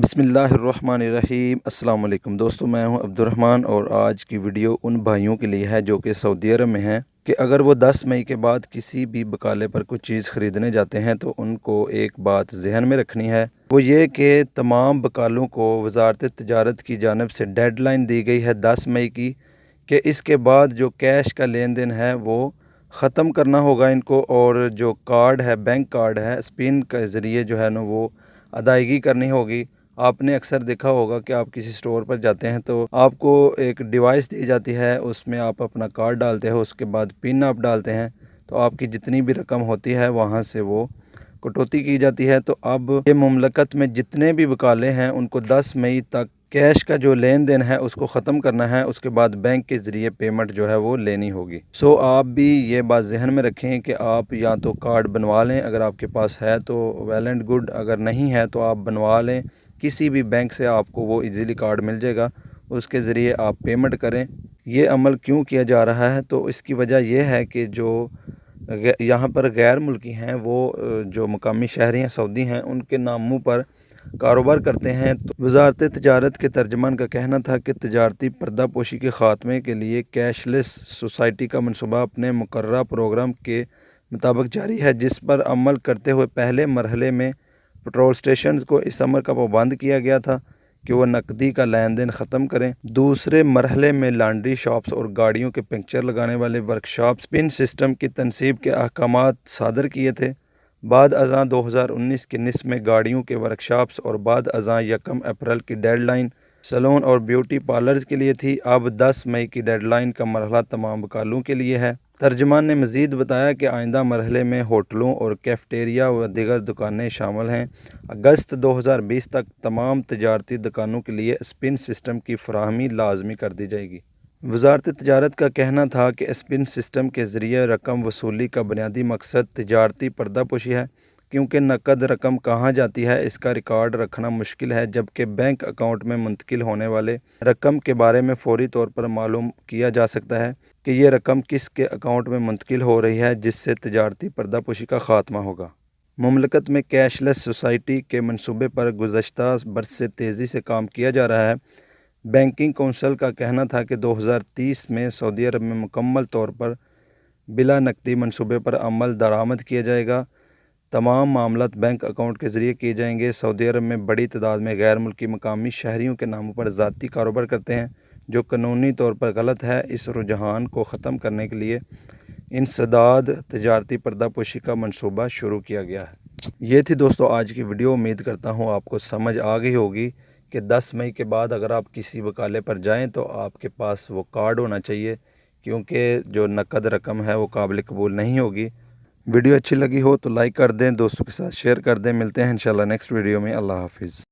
बिस्मिल्लाहिर्रहमानिर्रहीम। अस्सलाम वालेकुम दोस्तों, मैं हूं अब्दुर्रहमान और आज की वीडियो उन भाइयों के लिए है जो कि सऊदी अरब में हैं कि अगर वो 10 मई के बाद किसी भी बकाले पर कुछ चीज़ ख़रीदने जाते हैं तो उनको एक बात जहन में रखनी है, वो ये कि तमाम बकालों को वज़ारत तिजारत की जानिब से डेडलाइन दी गई है 10 मई की कि इसके बाद जो कैश का लेन देन है वो ख़त्म करना होगा इनको, और जो कार्ड है, बैंक कार्ड है, स्पिन के ज़रिए जो है ना वो अदायगी करनी होगी। आपने अक्सर देखा होगा कि आप किसी स्टोर पर जाते हैं तो आपको एक डिवाइस दी जाती है, उसमें आप अपना कार्ड डालते हो, उसके बाद पिन आप डालते हैं तो आपकी जितनी भी रकम होती है वहाँ से वो कटौती की जाती है। तो अब ये मुमलकत में जितने भी वकाले हैं उनको 10 मई तक कैश का जो लेन देन है उसको ख़त्म करना है, उसके बाद बैंक के ज़रिए पेमेंट जो है वो लेनी होगी। सो आप भी ये बात जहन में रखें कि आप या तो कार्ड बनवा लें, अगर आपके पास है तो वेल एंड गुड, अगर नहीं है तो आप बनवा लें। किसी भी बैंक से आपको वो इजीली कार्ड मिल जाएगा, उसके ज़रिए आप पेमेंट करें। ये अमल क्यों किया जा रहा है, तो इसकी वजह यह है कि जो यहाँ पर गैर मुल्की हैं वो जो मुकामी शहरी हैं, सऊदी हैं, उनके नामों पर कारोबार करते हैं। तो वज़ारत तिजारत के तर्जमान का कहना था कि तिजारती पर्दापोशी के ख़ात्मे के लिए कैशलेस सोसाइटी का मनसूबा अपने मुकर्रर प्रोग्राम के मुताबिक जारी है, जिस पर अमल करते हुए पहले मरहले में पेट्रोल स्टेशन को इस अमर का पाबंद किया गया था कि वह नकदी का लेन देन ख़त्म करें। दूसरे मरहले में लॉन्ड्री शॉप्स और गाड़ियों के पंक्चर लगाने वाले वर्कशॉप स्पिन सिस्टम की तनसीब के अहकामात सादर किए थे। बाद अज़ां 2019 के निस्फ़ में गाड़ियों के वर्कशॉप्स और बाद अज़ां 1 अप्रैल की डेडलाइन सैलून और ब्यूटी पार्लर्स के लिए थी। अब 10 मई की डेडलाइन का मरहला तमाम वकालों के लिए है। तर्जमान ने मज़ीद बताया कि आइंदा मरहले में होटलों और कैफेटेरिया व दीगर दुकानें शामिल हैं। अगस्त 2020 तक तमाम तजारती दुकानों के लिए स्पिन सिस्टम की फराहमी लाजमी कर दी जाएगी। वज़ारत तिजारत का कहना था कि स्पिन सिस्टम के ज़रिए रकम वसूली का बुनियादी मकसद तिजारती पर्दापोशी है, क्योंकि नकद रकम कहाँ जाती है इसका रिकॉर्ड रखना मुश्किल है, जबकि बैंक अकाउंट में मुंतकिल होने वाले रकम के बारे में फ़ौरी तौर पर मालूम किया जा सकता है कि ये रकम किस के अकाउंट में मुंतकिल हो रही है, जिससे तिजारती पर्दापोशी का ख़ात्मा होगा। मुमलकत में कैशलेस सोसाइटी के मनसूबे पर गुज़श्ता बरस से तेज़ी से काम किया जा रहा है। बैंकिंग कौंसिल का कहना था कि 2030 में सऊदी अरब में मुकम्मल तौर पर बिला नकदी मनसूबे पर अमल दरामद किया जाएगा। तमाम मामलात बैंक अकाउंट के ज़रिए किए जाएंगे। सऊदी अरब में बड़ी तादाद में गैर मुल्की मकामी शहरियों के नामों पर ज़ाती कारोबार करते हैं, जो कानूनी तौर पर गलत है। इस रुझान को ख़त्म करने के लिए इंसदाद तजारती पर्दापोशी का मनसूबा शुरू किया गया है। ये थी दोस्तों आज की वीडियो। उम्मीद करता हूँ आपको समझ आ गई होगी कि 10 मई के बाद अगर आप किसी वकाले पर जाएं तो आपके पास वो कार्ड होना चाहिए, क्योंकि जो नकद रकम है वो काबिल कबूल नहीं होगी। वीडियो अच्छी लगी हो तो लाइक कर दें, दोस्तों के साथ शेयर कर दें। मिलते हैं इंशाल्लाह नेक्स्ट वीडियो में। अल्लाह हाफिज़।